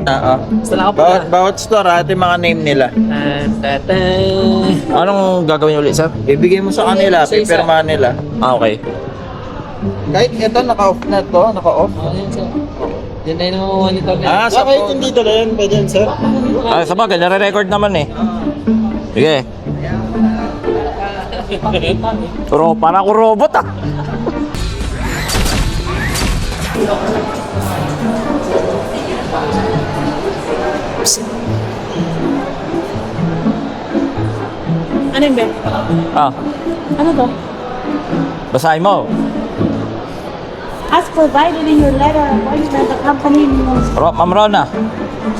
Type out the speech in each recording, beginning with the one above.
Oo. Basta lang ako pala. Bawat store, ito yung mga name nila. Anong gagawin ulit, sir? Ibigay mo sa kanila, Isa-isa. pipirmahan nila. Ah, okay. Kahit ito, naka-off na to, naka-off. Oh, yan, sir. Yan tayo naman monitor na. Ah, sa phone. Dito na yan, pwede yan, sir. Ah, sabagay, nare-record naman eh. Sige. Pero parang ako robot ah. Ano yun, Ben? Ah, Ano to? basahin mo. As provided in your letter of appointment, the company will Ma'am Rona.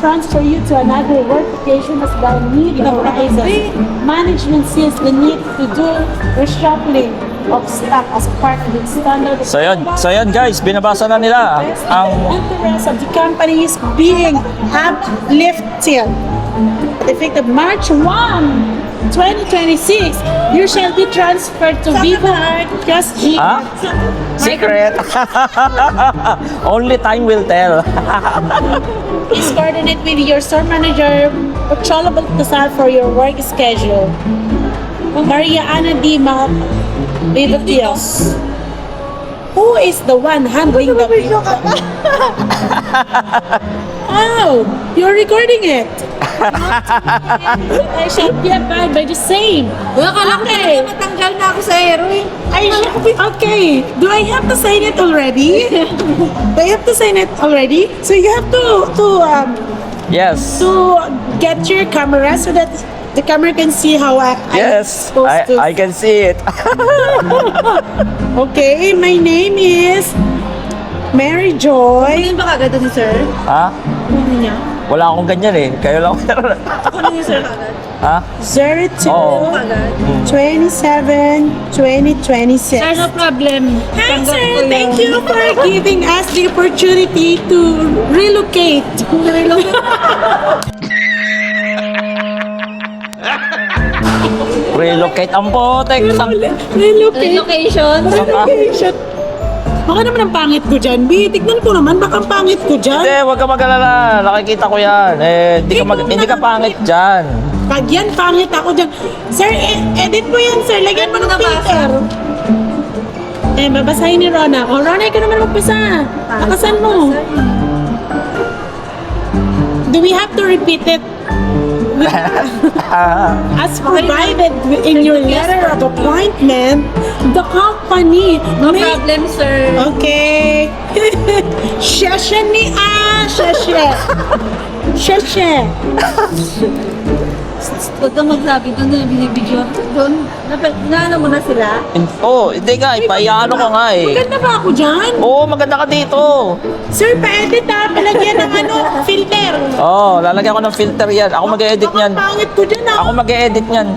transfer you to another work location as the need arises. Management sees the need to do reshuffling of stock as part of its standard. So yun guys, binabasa na nila ang interest of the company is being uplifted. Effective March 1, 2026, you shall be transferred to Vivo Just Ha? Secret. Only time will tell. Please coordinate with your store manager, Chola Baltasar, for your work schedule. Maria Ana D. Vivacios. Who is the one handling the video? Oh, you're recording it. I shall be abide by the same. Okay. Matanggal na ako sa aero eh. Okay. Do I have to sign it already? Do I have to sign it already? So you have Yes. to get your camera so that the camera can see how I'm Yes. supposed to. I can see it. Okay, my name is Mary Joy. Kunin ba kagad ni sir? Ha? Ano niya? Wala akong ganyan eh. Kayo lang meron. Kunin ni sir kagad. Ha? 02 Oo. 27 2026. Sir, no problem. Hi Tanggap sir, ko yun. thank you for giving us the opportunity to relocate. Relocate ang potek. Relocate. Location. Relocation. Baka naman ang pangit ko dyan, B. Tignan ko naman, baka ang pangit ko dyan. Hindi, huwag ka mag-alala. Nakikita ko yan. Eh, hindi ka pangit dyan. Pag yan, pangit ako dyan. Sir, edit mo yan, sir. Lagyan mo ng filter. Eh, babasahin ni Rona. O, Rona, ikaw naman magbasa. Nakasan mo. Do we have to repeat it? As provided in your letter of appointment, the company No may... problem, sir. Okay. Shasha ni Shasha. Shasha. Huwag kang magsabi doon na binibidyo. Doon, naano mo na sila? Oo, hindi nga. Ipaiyano ko nga eh. Maganda ba ako dyan? Oo, maganda ka dito. Sir, pa-edit palagyan ng filter. Oo, lalagyan ko ng filter yan. Ako mag-e-edit Baka niyan. pangit ko dyan Ako mag-e-edit niyan.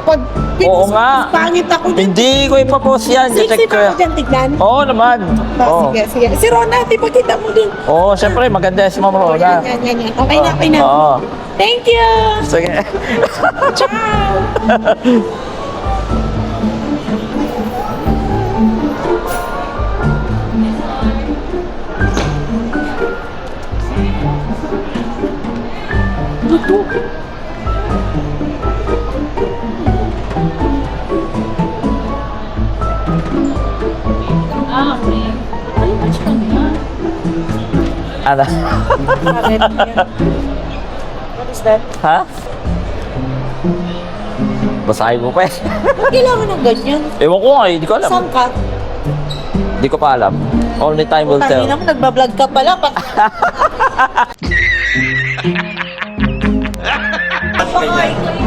Pag Oo nga. pangit ako dyan. Hindi ko ipapost yan. Sexy Check pa ko ako yan. dyan, tignan. Oo naman. Oo. Sige, sige. Si Rona, di ba kita mo dun? Oo, syempre maganda si Ma'am Rona. Yan. Okay na, okay na. Oo. Thank you. Sige. Ciao. Ah, okay. Ano ba siya na? Ano? What is that? Ha? Basahin mo pa eh. Ba't kailangan ng ganyan? Ewan ko nga eh, hindi ko alam. Saan ka? Hindi ko pa alam. Only time will tell. Tangina mo, nagbablog ka pala.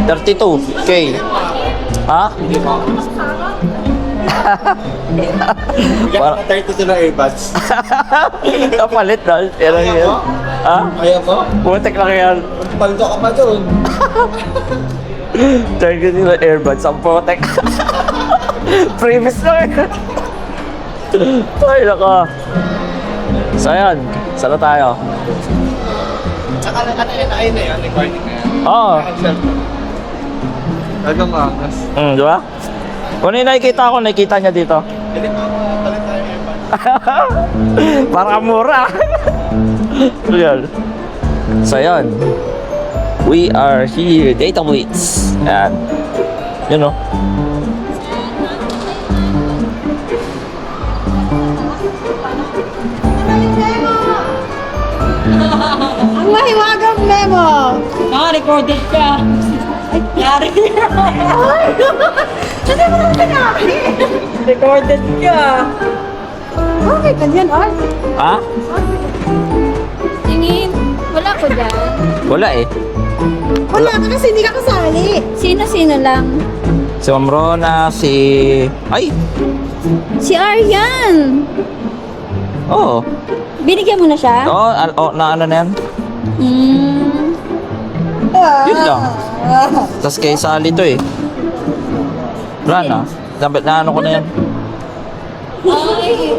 32K. Ha? Bigyan ka 32 na earbuds. Kapalit na. Pero yun. Ha? Ayaw mo? Putek lang yan. Paldo ka pa doon. 32 na earbuds. Ang putek. Previous lang eh. Ay, naka. So, ayan. Saan na tayo? Saka ano yun na yun, recording na yan. Oo. Talagang maangas. Di ba? Kung ano yung nakikita niya dito. Hindi mo ako palit tayo earbuds. Parang mura. Real. So, yun. We are here, Data Blitz. Ayan. Yun, no? Ang mahiwagang memo! Recorded ka. Yari. Hindi mo naman pinaki! Recorded ka. Okay, ganyan, Art. Ha? Tingin, wala ko dyan. Wala eh. Wala ka kasi hindi ka kasali. Sino-sino lang? Si Ma'am Rona, si... Ay! Si Aryan! Oo. Binigyan mo na siya? Oo, na ano na yan? Hmm. Yun lang. Tapos kay Sally to eh. Wala na. Dapat na ano ko na yan. Ay!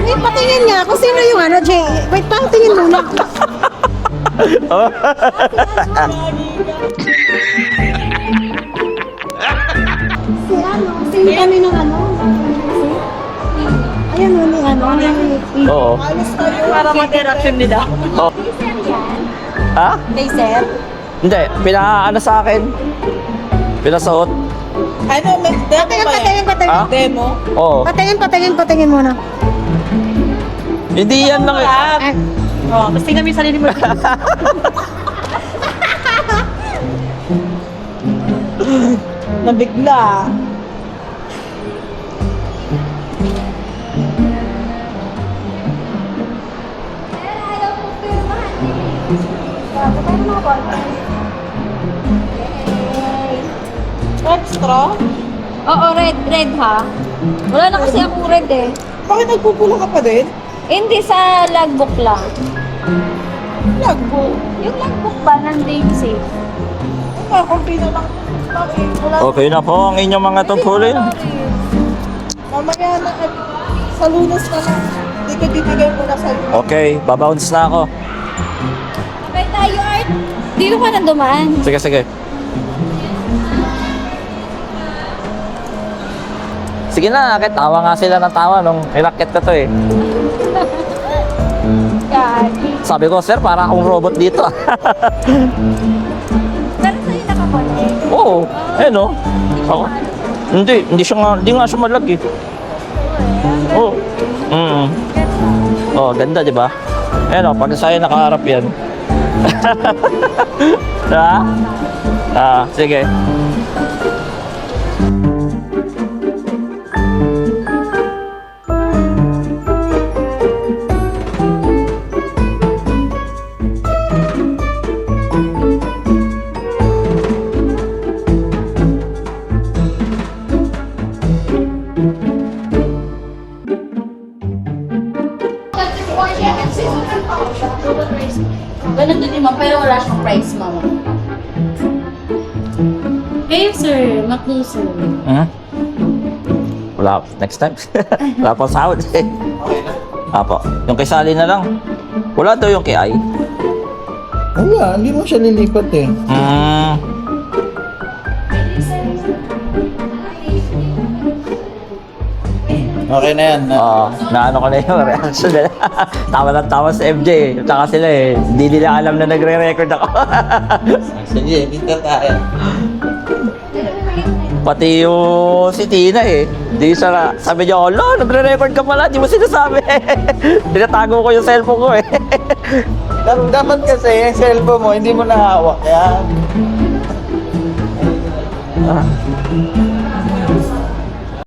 Wait, patingin nga kung sino yung ano, Jay. Wait, patingin muna. Si ano, si kami ng ano. Ayan mo ni ano, ni Oo. Para ma-interaction nila. Oh. Ha? Kay Sir. Hindi. Pinaano sa akin. Pinasuot. Ano, may demo ba yan? Ha? Demo? Oo. Patingin muna. Hindi yan lang eh. Oh, tapos tingnan mo yung sarili mo. Nabigla. Extra? Oo, red ha. Wala na kasi akong red eh. Bakit nagpupula ka pa din? Hindi, sa logbook lang. Lagbo. Yung logbook ba ng Daisy? Kakunti na lang. Bakit? Wala. Okay na po ang inyong mga tungkulin. Mamaya na. Sa lunes na lang. Hindi ko bibigay mo na sa'yo. Okay, babounce na ako. Okay tayo, Art. Dito ka na dumaan. Sige, sige. Sige na, akit. Tawa nga sila ng tawa nung inakit ko to eh. God. Sabi ko, sir, para akong robot dito. Pero sa'yo nakakonect. Oo, eh no. Ako. Hindi nga siya malag eh. Oo. Oh, ganda, di ba? Ayan o, pag sa'yo nakaharap yan. Diba? Sige. Ganun din ma'am, pero wala siyang price, ma'am. Kayo, sir. Mapuso. Wala, next time. Wala pa sahod eh. Apo, yung kay Sally na lang. Wala daw yung kay Ai. Wala, hindi mo siya lilipat eh. Okay na yan. Oo, naano ko na yung reaction nila. Tawa ng tawa sa MJ. Tsaka sila eh. Hindi nila alam na nagre-record ako. Sige, dito tayo. Pati yung si Tina eh. Di siya, sabi niya, "Olo, nagre-record ka pala, di mo sinasabi." Tinatago ko yung cellphone ko eh. Dapat kasi yung cellphone mo, hindi mo nahawak yan.